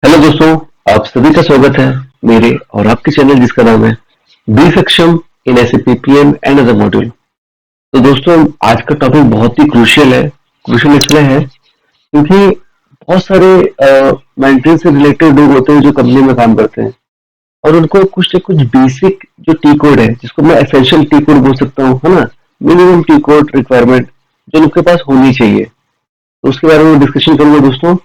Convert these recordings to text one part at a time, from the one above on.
Hello दोस्तों, आप सभी का स्वागत है मेरे और आपके चैनल जिसका नाम है be Saksham in SAP PM and other module. तो दोस्तों, आज का टॉपिक बहुत ही क्रूशियल है। क्रूशियल इसलिए है क्योंकि बहुत सारे मेंटेनेंस से रिलेटेड लोग होते हैं जो कंपनी में काम करते हैं और उनको कुछ न कुछ बेसिक जो टी कोड है, जिसको मैं एसेंशियल टी कोड बोल सकता हूँ, है ना, मिनिमम टी कोड रिक्वायरमेंट जो उनके पास होनी चाहिए। तो उसके बारे में डिस्कशन करूंगा दोस्तों।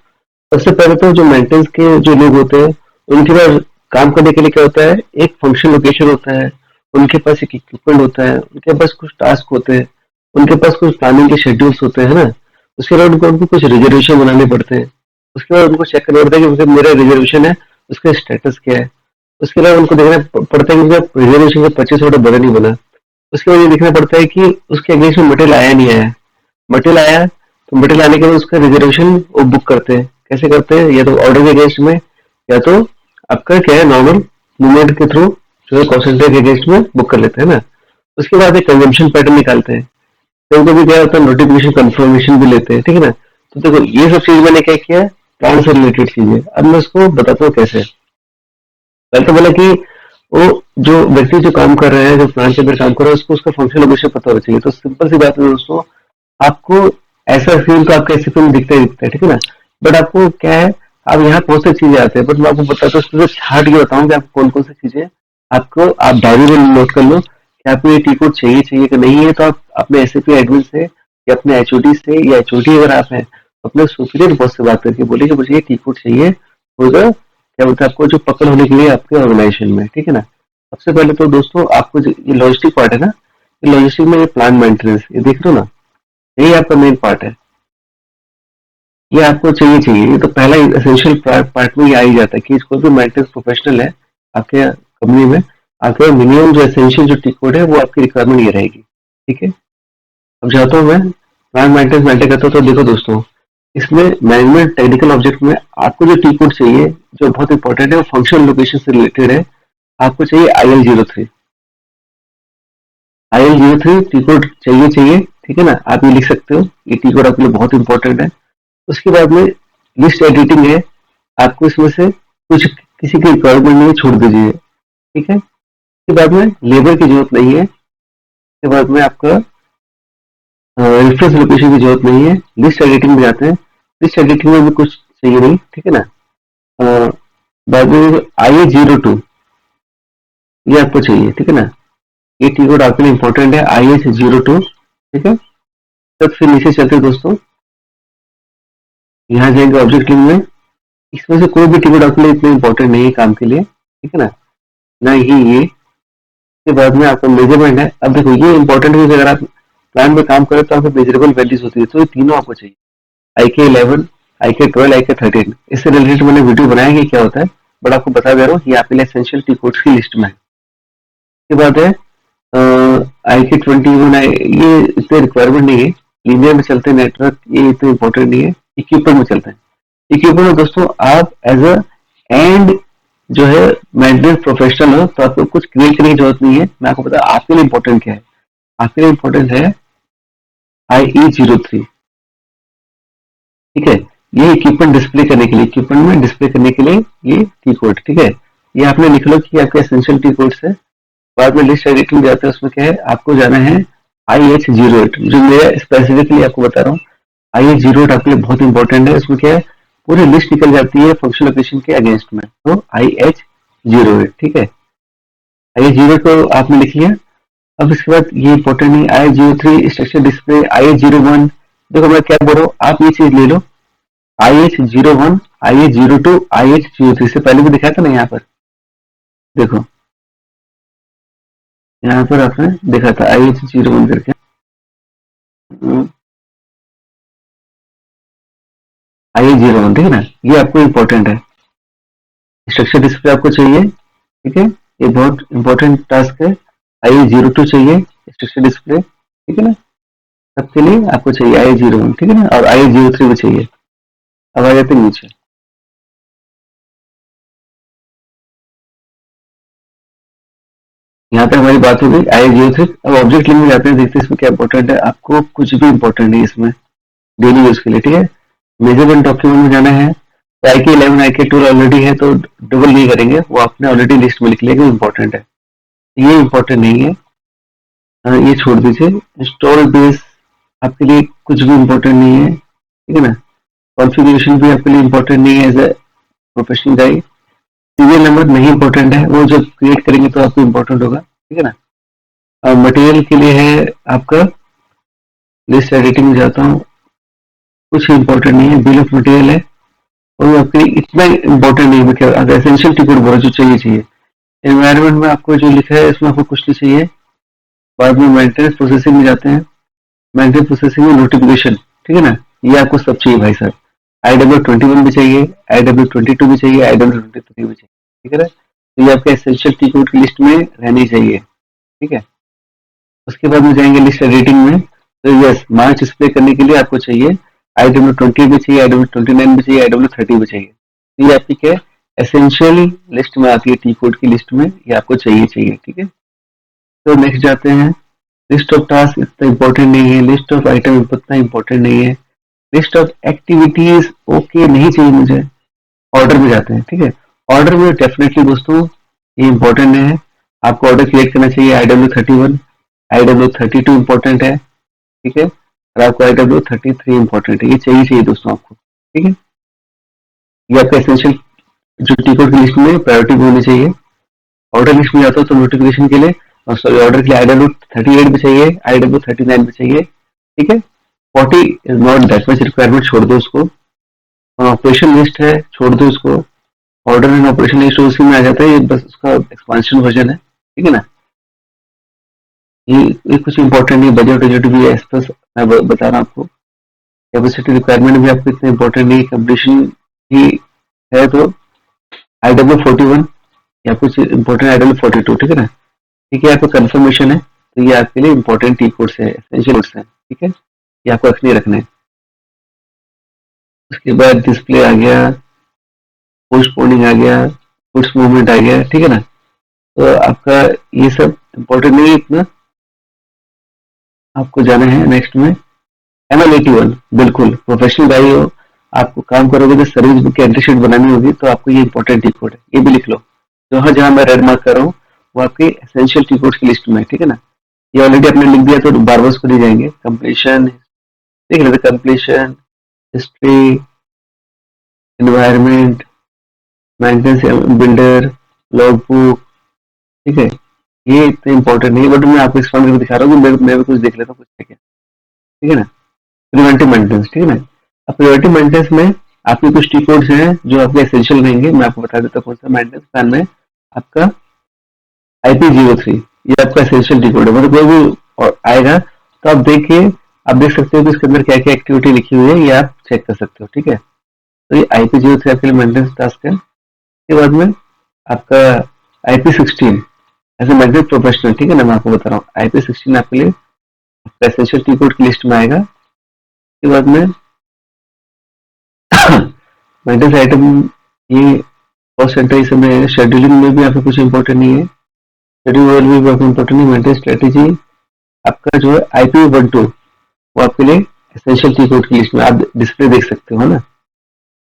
सबसे पहले तो जो मेंटेनेंस के जो लोग होते हैं, उनके पास काम करने के लिए क्या होता है, एक फंक्शन लोकेशन होता है, उनके पास एक इक्विपमेंट होता है, उनके पास कुछ टास्क होते हैं, उनके पास कुछ प्लानिंग के शेड्यूल्स होते हैं, है ना। उसके बाद उनको कुछ रिजर्वेशन बनाने पड़ते हैं। उसके बाद उनको चेक करना पड़ता है कि मतलब मेरा रिजर्वेशन है, उसका स्टेटस क्या है। उसके बाद उनको देखना पड़ता है कि उनका रिजर्वेशन का 25 बना नहीं बना। उसके बाद ये देखना पड़ता है कि उसके अगेंस्ट में मटेरियल आया नहीं आया। मटेरियल आया तो मटेरियल आने के बाद उसका रिजर्वेशन वो बुक करते हैं। कैसे करते हैं? या तो ऑर्डर के अगेंस्ट में, या तो आपका क्या है, नॉर्मल मूवमेंट के थ्रू जो है कॉन्सेंट्रेट के अगेंस्ट में बुक कर लेते हैं ना। उसके बाद एक कंजम्पशन पैटर्न निकालते हैं। कभी कभी क्या होता है, नोटिफिकेशन कंफर्मेशन भी लेते हैं, ठीक है ना। तो देखो, ये सब चीज मैंने क्या किया है, प्लान से रिलेटेड चीजें। अब मैं उसको बताता हूँ कैसे। पहले तो बोला कि वो जो व्यक्ति जो काम कर रहे हैं, जो प्लान के अंदर काम कर रहा है, उसको उसका फंक्शन लोकेशन पता होना चाहिए। तो सिंपल सी बात है दोस्तों, आपको ऐसा फील तो आपके ऐसे फील्म दिखता ही दिखता है, ठीक है ना। बट आपको क्या है, अब यहाँ बहुत सी चीजें आती है, बट मैं आपको बताता हूँ, उसमें से छाट के बताऊँ कि आपको कौन कौन सी चीजें आपको, आप डायरी में नोट कर लो कि आपको ये टी कोड चाहिए चाहिए कि नहीं है। तो आप अपने एसएपी एडमिन से या अपने एचओडी से, या एचओडी अगर आप हैं तो अपने सुपीरियर बॉस से बात करके बोलिए कि मुझे ये टी कोड चाहिए, होगा क्या बोलते हैं, आपको जो पकड़ होने के लिए आपके ऑर्गेनाइजेशन में, ठीक है ना। सबसे पहले तो दोस्तों, आपको जो ये लॉजिस्टिक पार्ट है ना, ये लॉजिस्टिक में ये प्लान मेंटेनेंस, ये देख रहे हो ना, यही आपका मेन पार्ट है। ये आपको चाहिए चाहिए, ये तो पहला एसेंशियल पार्ट में ये आ ही जाता है कि कोई भी मेंटेनेंस प्रोफेशनल है आपके कंपनी में, आपके मिनिमम जो एसेंशियल जो टी कोड है वो आपकी रिक्वायरमेंट ये रहेगी, ठीक है। अब जाता हूँ मैं प्लान मेंटेनेंस मेंटेन करता हूँ। तो देखो दोस्तों, इसमें मैनेजमेंट टेक्निकल ऑब्जेक्ट में आपको जो टी कोड चाहिए, जो बहुत इंपॉर्टेंट है, वो फंक्शनल लोकेशन से रिलेटेड है। आपको चाहिए IL03। IL03 टी कोड चाहिए चाहिए, ठीक है ना। आप ये लिख सकते हो, ये टी कोड आपके लिए बहुत इंपॉर्टेंट है। उसके बाद में लिस्ट एडिटिंग है। आपको इसमें से कुछ किसी की रिक्वायरमेंट नहीं है, छोड़ दीजिए, ठीक है। उसके बाद में लेबर की जरूरत नहीं है। उसके बाद में आपका रेफरेंस लोकेशन की जरूरत नहीं है। लिस्ट एडिटिंग में जाते हैं, लिस्ट एडिटिंग में भी कुछ चाहिए नहीं, ठीक है ना। अ, बाद में IA02 ये आपको चाहिए, ठीक है ना। ये की कोड आपके लिए इंपॉर्टेंट है, IH02, ठीक है। तब फिर नीचे चलते हैं दोस्तों, यहाँ जाएंगे ऑब्जेक्ट लिंक में। इसमें से कोई भी टी कोड आपके लिए इतना इंपॉर्टेंट नहीं है काम के लिए, ठीक है ना, ना ही ये। के बाद में आपका मेजरमेंट है। अब देखो, ये इंपॉर्टेंट है कि अगर आप प्लान में काम करें तो आपको मेजरेबल वैल्यूज होती है, तो ये तीनों आपको चाहिए। IK11, IK12, IK13, इससे रिलेटेड मैंने वीडियो बनाया कि क्या होता है, बट आपको बता दे रहा हूँ, ये आपके लिए एसेंशियल टी कोड्स की लिस्ट में है। उसके बाद है IK21, ये इतने रिक्वायरमेंट नहीं है। लीनियर में चलते हैं, नेटवर्क ये इतने इंपॉर्टेंट नहीं है। इक्विपमेंट में चलते हैं। इक्विपमेंट में दोस्तों, आप एज अ एंड जो है मेंटेनेंस प्रोफेशनल हो, तो आपको कुछ क्रिएट करने की जरूरत नहीं है। मैं आपको बता, आपके लिए इंपॉर्टेंट क्या है। आपके लिए इंपॉर्टेंट है IE03, ठीक है। ये इक्विपमेंट डिस्प्ले करने के लिए, इक्विपमेंट में डिस्प्ले करने के लिए ये टी कोड, ठीक है। ये आपने लिख लो कि आपके एसेंशियल टी कोड्स है। बाद में लिस्ट एडिटिंग जाते हैं, उसमें क्या है, आपको जाना है IH08, जो मेरा स्पेसिफिकली आपको बता रहा हूँ। IH08 आपके लिए बहुत इंपॉर्टेंट है। उसमें क्या है, पूरी लिस्ट निकल जाती है फंक्शनल लोकेशन के अगेंस्ट में। तो IH08, ठीक है। IH08 को आपने लिख लिया। अब इसके बाद ये इंपॉर्टेंट नहीं, IH03 स्ट्रक्चर डिस्प्ले, IH01। देखो मैं क्या बोल रहा हूँ, आप ये चीज ले लो, IH01, IH02, IH03 से पहले भी दिखाया था ना यहाँ पर। देखो यहाँ पर आपने देखा था IH01 करके। IH01, ठीक है ना, ये आपको इंपॉर्टेंट है। स्ट्रक्चर डिस्प्ले आपको चाहिए, ठीक है, ये बहुत इंपॉर्टेंट टास्क है। IH02 चाहिए स्ट्रक्चर डिस्प्ले, ठीक है ना। सबके लिए आपको चाहिए IH01, ठीक है ना, और IH03 भी चाहिए। अब आ जाते हैं नीचे। यहाँ पे हमारी बात हो गई IH03। अब ऑब्जेक्ट लिंक में जाते हैं, देखते हैं इसमें क्या इंपॉर्टेंट है। आपको कुछ भी इंपॉर्टेंट नहीं इसमें, डेली यूज के लिए, ठीक है। मेजरमेंट डॉक्यूमेंट में जाना है। आई के 11 आई के 12 ऑलरेडी है तो डबल नहीं करेंगे, वो आपने ऑलरेडी लिस्ट में लिख लिया कि इम्पोर्टेंट है, ये इम्पोर्टेंट नहीं है, ये छोड़ दीजिए। इंस्टॉल बेस आपके लिए कुछ भी इम्पोर्टेंट नहीं है, ठीक है ना। कॉन्फ़िगरेशन भी आपके लिए इम्पोर्टेंट नहीं है as a professional guide. Serial number नहीं इम्पोर्टेंट है, वो जब क्रिएट करेंगे तो आपको इम्पोर्टेंट होगा, ठीक है ना। और मटेरियल के लिए है आपका, लिस्ट एडिटिंग में जाता हूँ, कुछ इम्पोर्टेंट नहीं है, बिल ऑफ मटेरियल है और आपके लिए इतना इम्पोर्टेंट नहीं है। अगर एसेंशियल टिकट बोलो जो चाहिए। एनवायरनमेंट में आपको जो लिखा है इसमें आपको कुछ नहीं चाहिए। बाद में मेंटेनेंस प्रोसेसिंग में जाते हैं, मेंटेनेंस प्रोसेसिंग में नोटिफिकेशन, ठीक है ना, ये आपको सब चाहिए भाई साहब। IW21 भी चाहिए, IW22 भी चाहिए, IW23 भी चाहिए, ठीक है ना। तो ये आपके एसेंशियल टी कोड की लिस्ट में रहनी चाहिए, ठीक है। उसके बाद में जाएंगे लिस्ट एडिटिंग में, तो यस मार्च डिस्प्ले करने के लिए आपको चाहिए IW20 भी चाहिए, IW29 भी चाहिए, IW30 भी चाहिए। तो ये आपकी क्या है, एसेंशियल लिस्ट में आती है, टी कोड की लिस्ट में ये आपको चाहिए, ठीक है। तो नेक्स्ट जाते हैं, लिस्ट ऑफ टास्क इतना इंपॉर्टेंट नहीं है, लिस्ट ऑफ आइटम इतना इंपॉर्टेंट नहीं है, लिस्ट ऑफ एक्टिविटीज ओके नहीं चाहिए मुझे। ऑर्डर में जाते हैं, ठीक है। ऑर्डर में डेफिनेटली दोस्तों ये इंपॉर्टेंट नहीं है, आपको ऑर्डर क्रिएट करना चाहिए IW31, IW32 इंपॉर्टेंट है, ठीक है, और आपको IW33 इंपॉर्टेंट है, ये चाहिए दोस्तों आपको, ठीक है। ये आपका एसेंशियल जो टिकट की लिस्ट में प्रायोरिटी होनी चाहिए। ऑर्डर लिस्ट में जाता हो तो नोटिफिकेशन के लिए, सॉरी ऑर्डर के लिए IW38 भी चाहिए, IW39 भी चाहिए, ठीक है। 40 is not that much requirement, छोड़ दो उसको। ऑपरेशन लिस्ट है, छोड़ दो उसको। ऑर्डर एंड ऑपरेशन लिस्ट उसी में आ जाता है, ये बस उसका एक्सपांशन वर्जन है, ठीक है ना। ये कुछ इंपॉर्टेंट नहीं, बजट वजट भी है, बस मैं बता रहा हूँ आपको। कैपेसिटी रिक्वायरमेंट भी आपको इतना इंपॉर्टेंट नहीं, कंप्लीशन ही है तो IW41 या कुछ इंपॉर्टेंट IW42, ठीक है ना। ठीक है, आपका कंफर्मेशन है तो ये आपके लिए इंपॉर्टेंट टी कोड्स है, एसेंशियल कोड्स है, ठीक है, ये आपको रखने हैं। उसके बाद डिस्प्ले आ गया, पोस्टपोनिंग आ गया, पुट्स मूवमेंट आ गया, ठीक है ना। तो आपका ये सब इंपॉर्टेंट नहीं है इतना, आपको जाना है नेक्स्ट में ML81। बिल्कुल प्रोफेशनल गाई हो, आपको काम करोगे तो सर्विस बुक की एंट्री शीट बनानी होगी, तो आपको ये इंपॉर्टेंट टी कोड है, ये भी लिख लो। जहां जहां मैं रेड मार्क कर रहा हूँ वो आपके एसेंशियल टी कोड्स की लिस्ट में है, ठीक है ना। ये ऑलरेडी आपने लिख दिया तो बार बार उसको दिए जाएंगे। कंप्लीशन देख लेते, completion, history, environment, maintenance builder, log book, ठीक है। ये इतने इंपॉर्टेंट नहीं है, बट मैं आपको एक्सपांड करके दिखा रहा हूँ कि मैं भी कुछ देख लेता हूँ कुछ है क्या, ठीक है ना। प्रिवेंटिव मेंटेनेंस, ठीक है ना। अब प्रिवेंटिव मेंटेनेंस में आपके कुछ टी कोड्स हैं जो आपके एसेंशियल रहेंगे, मैं आपको बता देता हूँ कौन सा मेंटेनेंस प्लान में। आपका IP03 ये आपका एसेंशियल टी कोड है, मतलब कोई भी आएगा तो आप देखिए, आप देख सकते हो कि इसके अंदर क्या क्या एक्टिविटी लिखी हुई है, ये आप चेक कर सकते हो, ठीक है। तो ये IP03 आपके लिए मेंटेनेंस टास्क है। उसके बाद में आपका IP16 as a maintenance professional, ठीक है ना, मैं आपको बता रहा हूँ IP16 आपके लिए एसेंशियल टी कोड की लिस्ट में आएगा। उसके बाद में मेंटेनेंस आइटम, ये कॉस्ट सेंटर इस समय शेड्यूलिंग में भी आपको कुछ इंपॉर्टेंट नहीं है, शेड्यूल भी आपको इंपॉर्टेंट नहीं। मेंटेनेंस स्ट्रेटेजी आपका जो है IP12 वो आपके लिए एसेंशियल टी कोड की लिस्ट में, आप डिस्प्ले देख सकते हो, है ना।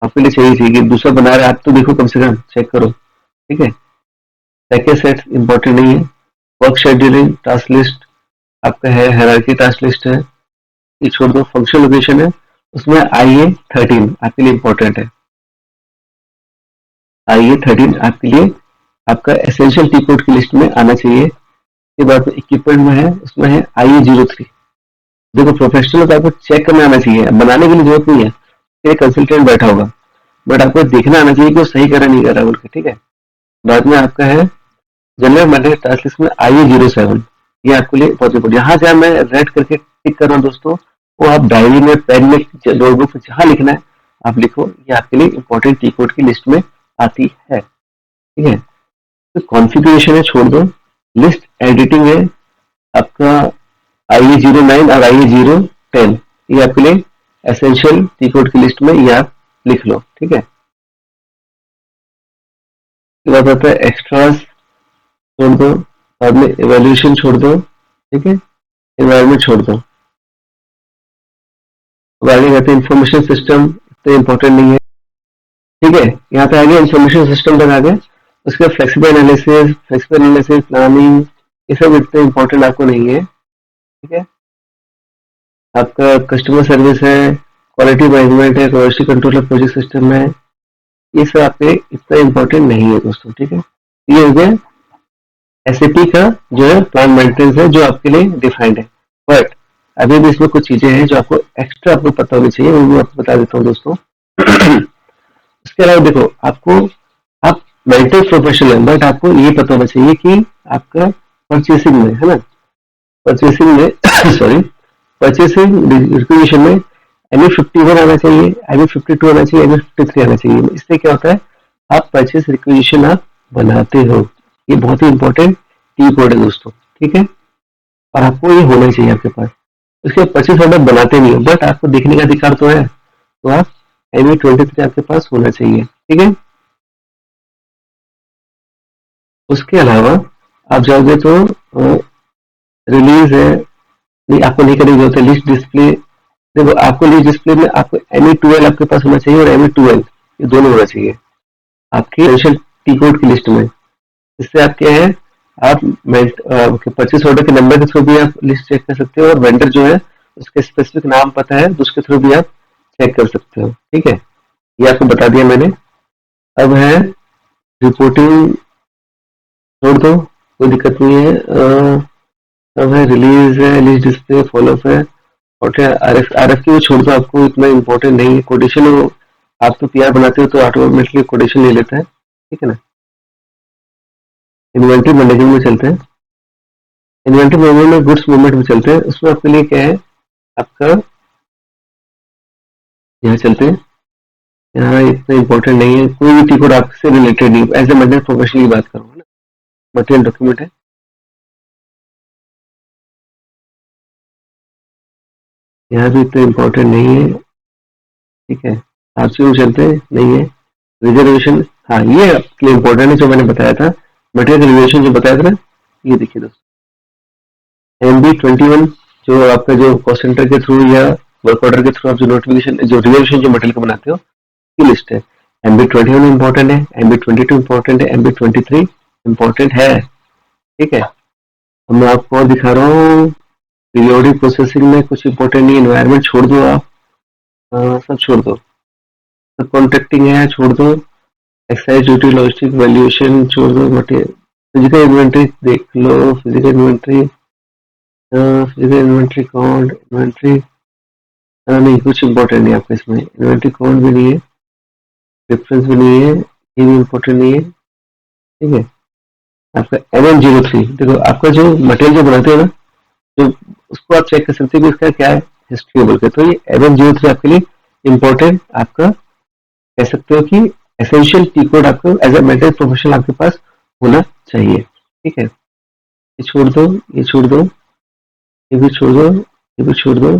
आपके लिए चाहिए कि दूसरा बना रहा है आप तो देखो, कम से कम चेक करो, ठीक है। पैकेज सेट इंपॉर्टेंट नहीं है। वर्क शेड्यूलिंग टास्क लिस्ट आपका है, हायरार्की टास्क लिस्ट है, ये छोड़ दो। फंक्शन लोकेशन है, उसमें IA13 आपके लिए इंपॉर्टेंट है। IA13 आपके लिए आपका एसेंशियल टी कोड की लिस्ट में आना चाहिए। के बाद इक्विपमेंट में है, उसमें है IE03। देखो प्रोफेशनल का आपको चेक करना आना चाहिए, बनाने के लिए जरूरत नहीं है, एक कंसल्टेंट बैठा होगा, बट आपको देखना आना चाहिए कि वो सही कर रहा नहीं कर रहा बोल के, ठीक है। बाद में आपका है जनरल मैनेजर टास्क लिस्ट में IE07, ये आपके लिए बहुत इंपॉर्टेंट। यहाँ जहाँ मैं रेड करके टिक कर रहा हूँ दोस्तों, वो आप डायरी में, पेन में, नोटबुक में जहाँ लिखना है आप लिखो, ये आपके लिए इंपॉर्टेंट टी कोड की लिस्ट में आती है, ठीक है। तो कॉन्फ़िगरेशन है, छोड़ दो। लिस्ट एडिटिंग है आपका IE09 और IE010, ये आपके लिए एसेंशियल टी कोड की लिस्ट में, ये आप लिख लो, ठीक है। उसके बाद आता है एक्स्ट्रास, छोड़ दो। बाद में एवेल्यूशन छोड़ दो, ठीक है। एनवायरमेंट छोड़ दो। अब आगे जाते हैं इंफॉर्मेशन सिस्टम, इतना इंपॉर्टेंट नहीं है। ठीक है, यहाँ पे आगे इंफॉर्मेशन सिस्टम तक आ गए। उसके फ्लेक्सिबल एनालिसिस प्लानिंग, ये सब इतने इंपॉर्टेंट आपको नहीं है। ठीक है, आपका कस्टमर सर्विस है, क्वालिटी मैनेजमेंट है, क्वालिटी कंट्रोल है, प्रोजेक्ट सिस्टम है, ये सब आपके इतना इंपॉर्टेंट नहीं है दोस्तों। ठीक है, ये हो गया एसएपी का जो है प्लान मेंटेनेंस है, जो आपके लिए डिफाइंड है। बट अभी भी इसमें कुछ चीजें हैं जो आपको एक्स्ट्रा आपको पता होनी चाहिए, वो भी आपको बता देता हूँ दोस्तों। इसके अलावा देखो, आपको आप मेंटेनेंस प्रोफेशनल है, बट आपको ये पता होना चाहिए कि आपका परचेसिंग में है ना, परचेसिंग में सॉरी, परचेसिंग रिक्वेजिशन में ME51 आना चाहिए, ME52 आना चाहिए, ME53 आना चाहिए। इससे क्या होता है, आप परचेस रिक्वेजिशन आप बनाते हो, ये बहुत ही इंपॉर्टेंट की कोड है दोस्तों। ठीक है, और आपको ये होना चाहिए आपके पास। उसके परचेस ऑर्डर बनाते नहीं हो, बट आपको देखने का अधिकार तो है, तो आप ME23 आपके पास होना चाहिए। ठीक है, उसके अलावा आप जाओगे तो रिलीज है, नहीं आपको नहीं करनी जरूरत है। लिस्ट डिस्प्ले, देखो आपको लिस्ट डिस्प्ले में आपको ME12 आपके पास होना चाहिए, और ME12 ये दोनों होना चाहिए आपकी इनिशियल टी कोड की लिस्ट में। इससे आप क्या है, आप परचेस ऑर्डर के नंबर के थ्रू भी आप लिस्ट चेक कर सकते हो, और वेंडर जो है उसके स्पेसिफिक नाम पता है तो उसके थ्रू भी आप चेक कर सकते हो। ठीक है, ये आपको बता दिया मैंने। अब है रिपोर्टिंग, छोड़ दो, कोई दिक्कत नहीं है। अब है रिलीज है, लिस्ट डिस्प्ले, फॉलोअप है, और आर एफ की वो छोड़ दो, आपको इतना इम्पोर्टेंट नहीं है। कोटेशन आप तो पीआर बनाते हो तो ऑटोमेटिकली कोटेशन ले लेता है। ठीक है ना, इन्वेंट्री मैनेजमेंट में चलते हैं। इन्वेंट्री मैनेजमेंट में गुड्स मूवमेंट में चलते हैं। उसमें आपके लिए क्या है, आपका यहाँ चलते हैं। यहाँ इतना इम्पोर्टेंट नहीं है, कोई भी टी कोड आपसे रिलेटेड नहीं, एज ए मटेरियल प्रोफेशनल की बात करूँगा ना, मटेरियल डॉक्यूमेंट है। यहाँ भी इतना इम्पोर्टेंट नहीं है। ठीक है, आरसीओ में चलते हैं, नहीं है। रिजर्वेशन, हाँ ये आपके लिए इम्पोर्टेंट है, जो मैंने बताया था मटेरियल रिजर्वेशन जो बताया था ना, ये देखिए दोस्तों, MB21 जो आपका जो कॉस्ट सेंटर के थ्रू या वर्क ऑर्डर के थ्रू आप जो नोटिफिकेशन जो रिजर्वेशन जो मटेरियल का बनाते हो, की लिस्ट है। MB21 इम्पोर्टेंट है, MB22 इम्पोर्टेंट है, MB23 इम्पोर्टेंट है। ठीक है, अब मैं आपको और दिखा रहा हूँ। पीरियोडिक प्रोसेसिंग में कुछ इम्पोर्टेंट नहीं, एनवायरमेंट छोड़ दो आप, सब छोड़ दो। सब कॉन्ट्रैक्टिंग है, छोड़ दो। एक्साइज ड्यूटी, लॉजिस्टिक, वैल्यूएशन छोड़ दो। मटेरियल फिजिकल इन्वेंट्री देख लो, फिजिकल इन्वेंट्री काउंट, इन्वेंट्री नहीं, कुछ इम्पोर्टेंट नहीं आपका इसमें। इन्वेंट्री काउंट भी नहीं है, डिफरेंस भी नहीं है, ये भी इम्पोर्टेंट नहीं है। ठीक है, आपका MM03, देखो आपका जो मटेरियल जो बनाते हो ना, जो उसको आप चेक कर सकते हो कि इसका क्या है हिस्ट्री बोल के। तो ये MM03 आपके लिए इम्पोर्टेंट, आपका कह सकते हो कि एसेंशियल की कोड आपको एज ए मेंटल प्रोफेशनल आपके पास होना चाहिए। ठीक है, ये छोड़ दो, ये छोड़ दो, ये भी छोड़ दो, ये भी छोड़ दो।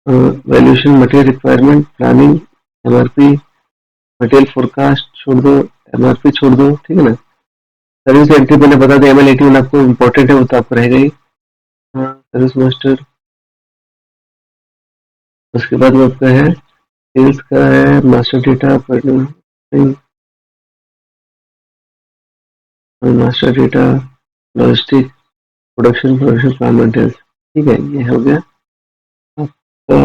Valuation, material requirement, planning, MRP, material forecast छोड़ दो, MRP छोड़ दो। ठीक है ना, सर्विस एंट्री मैंने बता दिया, ML81 आपको इम्पोर्टेंट है, वो तो आपको रहेगा ही। हाँ, सर्विस मास्टर, उसके बाद वो आपका है सेल्स का है, master data, master data, logistic, production plan maintenance. ठीक है, ये हो गया आपका।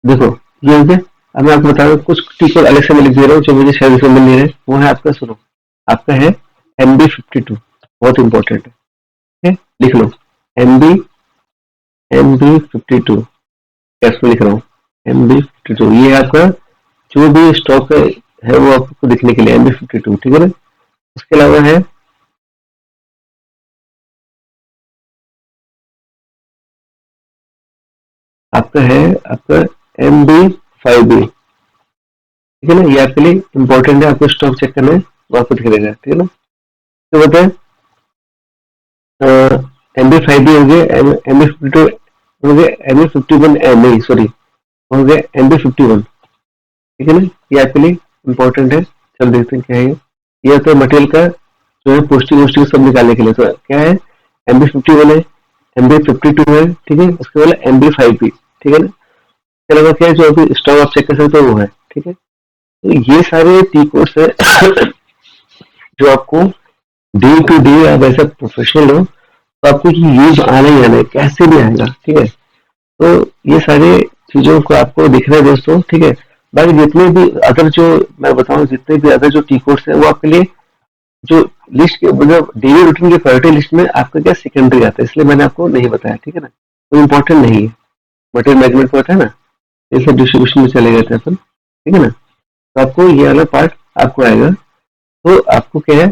देखो ये हो गया। अब मैं आपको बता रहा हूँ कुछ टीचर अलग से मैं लिख दे रहा हूँ जो मुझे शायद समझ नहीं है। वो है आपका, सुनो, आपका है MB52, बहुत इंपॉर्टेंट है। ठीक है? लिख लो MB52, कैसे लिख रहा हूँ, MB52, ये आपका जो भी स्टॉक है वो आपको दिखने के लिए MB52। ठीक है ना, उसके अलावा है आपका है आपका MB5B। ठीक है ना, ये आपके लिए इंपॉर्टेंट है, आपको स्टॉक चेक करना है, वो आपको दिख देगा। ठीक है ना, तो बताए MB5B हो गया, MB52 हो गया, MB51 नहीं सॉरी, हो गया MB51। ठीक है ना, ये आपके लिए इंपॉर्टेंट है। चल देखते हैं क्या है ये तो मटेरियल का जो है पोस्टिंग वोस्टिंग सब निकालने के लिए। तो क्या है, MB51 है, MB52 है। ठीक है, उसके बाद MB5B। ठीक है ना, इसके अलावा क्या है जो अभी स्टॉक आप चेक कर सकते हो वो है। ठीक है, तो ये सारे टी कोड्स है जो आपको डे टू डे आप ऐसा प्रोफेशनल हो तो आपको ये यूज आना ही आना है, कैसे भी आएगा, ठीक है। तो ये सारे चीजों को आपको दिख रहा है दोस्तों, ठीक है। बाकी जितने भी अदर जो मैं बताऊं, जितने भी अदर जो टी कोड्स है वो आपके लिए जो लिस्ट के मतलब डेली रूटीन की प्रायोरिटी लिस्ट में आपका क्या सेकेंडरी आता है, इसलिए मैंने आपको नहीं बताया, ठीक है ना। तो इम्पोर्टेंट नहीं है। मटेरियल मैनेजमेंट को होता है ना, ये सब डिस्ट्रीब्यूशन में चले गए थे अपन, ठीक है ना। तो आपको ये वाला पार्ट आपको आएगा। तो आपको क्या है,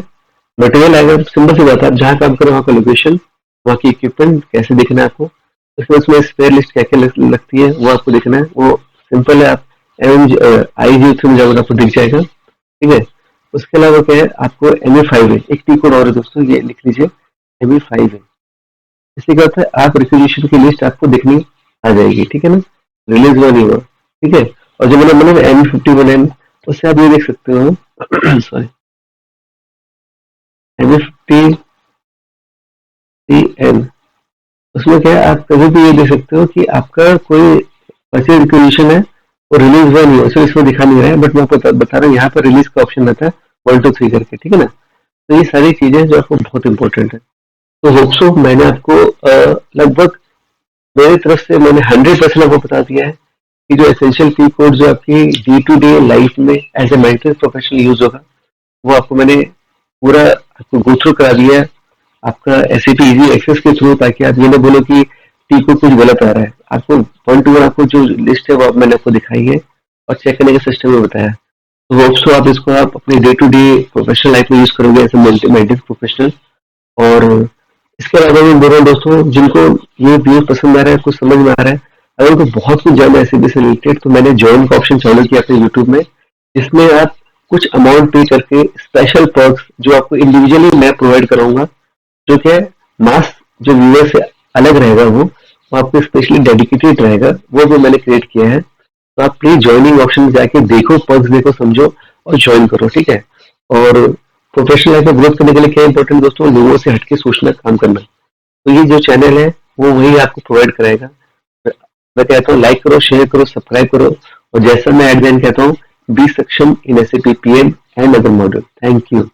मटेरियल आएगा, सिंपल सी बात है, आप जहाँ काम करो वहाँ का लोकेशन, वहाँ की इक्विपमेंट कैसे दिखना है आपको, उसमें स्पेयर लिस्ट क्या क्या लगती है वो आपको देखना है, वो सिंपल है। आप आई जी में जाओगे आपको दिख जाएगा, ठीक है। उसके अलावा क्या है, आपको MA5 है, एक टी कोड और है दोस्तों, ये लिख लीजिए, MA5 है। इससे क्या होता है, आप रिक्वेजिशन की लिस्ट आपको दिखनी आ जाएगी, ठीक है ना। रिलीज हुआ नहीं हुआ, ठीक है। और जो मैंने मतलब MA51 उससे आप ये देख सकते हो सॉरी, MA50CN, उसमें क्या है, आप कभी भी ये देख सकते हो कि आपका कोई परचेज रिक्वेजिशन है वो रिलीज हुआ नहीं है, सो इसमें दिखा नहीं रहा है, बट मैं बता रहा हूँ यहाँ पर रिलीज का ऑप्शन रहता है 1 2 3 करके, ठीक है ना। तो ये सारी चीजें जो आपको बहुत इंपॉर्टेंट है। तो होप सो मैंने आपको लगभग मेरी तरफ से मैंने 100% आपको बता दिया है कि जो एसेंशियल की कोड जो आपकी डे टू डे लाइफ में as a mental professional use होगा, वो आपको मैंने पूरा आपको गो थ्रू करा दिया है आपका SAP इजी एक्सेस के थ्रू, ताकि आप ये ना बोलो कि टी को कुछ गलत आ रहा है। आपको 1 to 1 आपको जो लिस्ट है वो मैंने आपको दिखाई है और चेक करने का सिस्टम में बताया। तो होप सो आप इसको आप अपने day to day professional life में यूज करोगे एज ए मेंटल प्रोफेशनल। और इसके अलावा मैं बोल रहा हूँ दोस्तों, जिनको ये वीडियो पसंद आ रहा है, कुछ समझ में आ रहा है, अगर उनको बहुत कुछ जानना है SAP से रिलेटेड, तो मैंने ज्वाइन का ऑप्शन चालू किया अपने यूट्यूब में, जिसमें आप कुछ अमाउंट पे करके स्पेशल पर्क्स जो आपको इंडिविजुअली मैं प्रोवाइड कराऊंगा, जो कि मास जो व्यूअर से अलग रहेगा, वो आपको स्पेशली डेडिकेटेड रहेगा, वो जो मैंने क्रिएट किया है। तो आप प्लीज ज्वाइनिंग ऑप्शन में जाके देखो, पर्क्स देखो, समझो और ज्वाइन करो, ठीक है। और प्रोफेशनल लाइफ में ग्रोथ करने के लिए क्या इंपॉर्टेंट दोस्तों, लोगों से हटके सोचना, काम करना। तो ये जो चैनल है वो वही आपको प्रोवाइड कराएगा। मैं कहता हूँ लाइक करो, शेयर करो, सब्सक्राइब करो, और जैसा मैं एट द एंड कहता हूँ, B Saksham in SAP PM and other module. Thank you.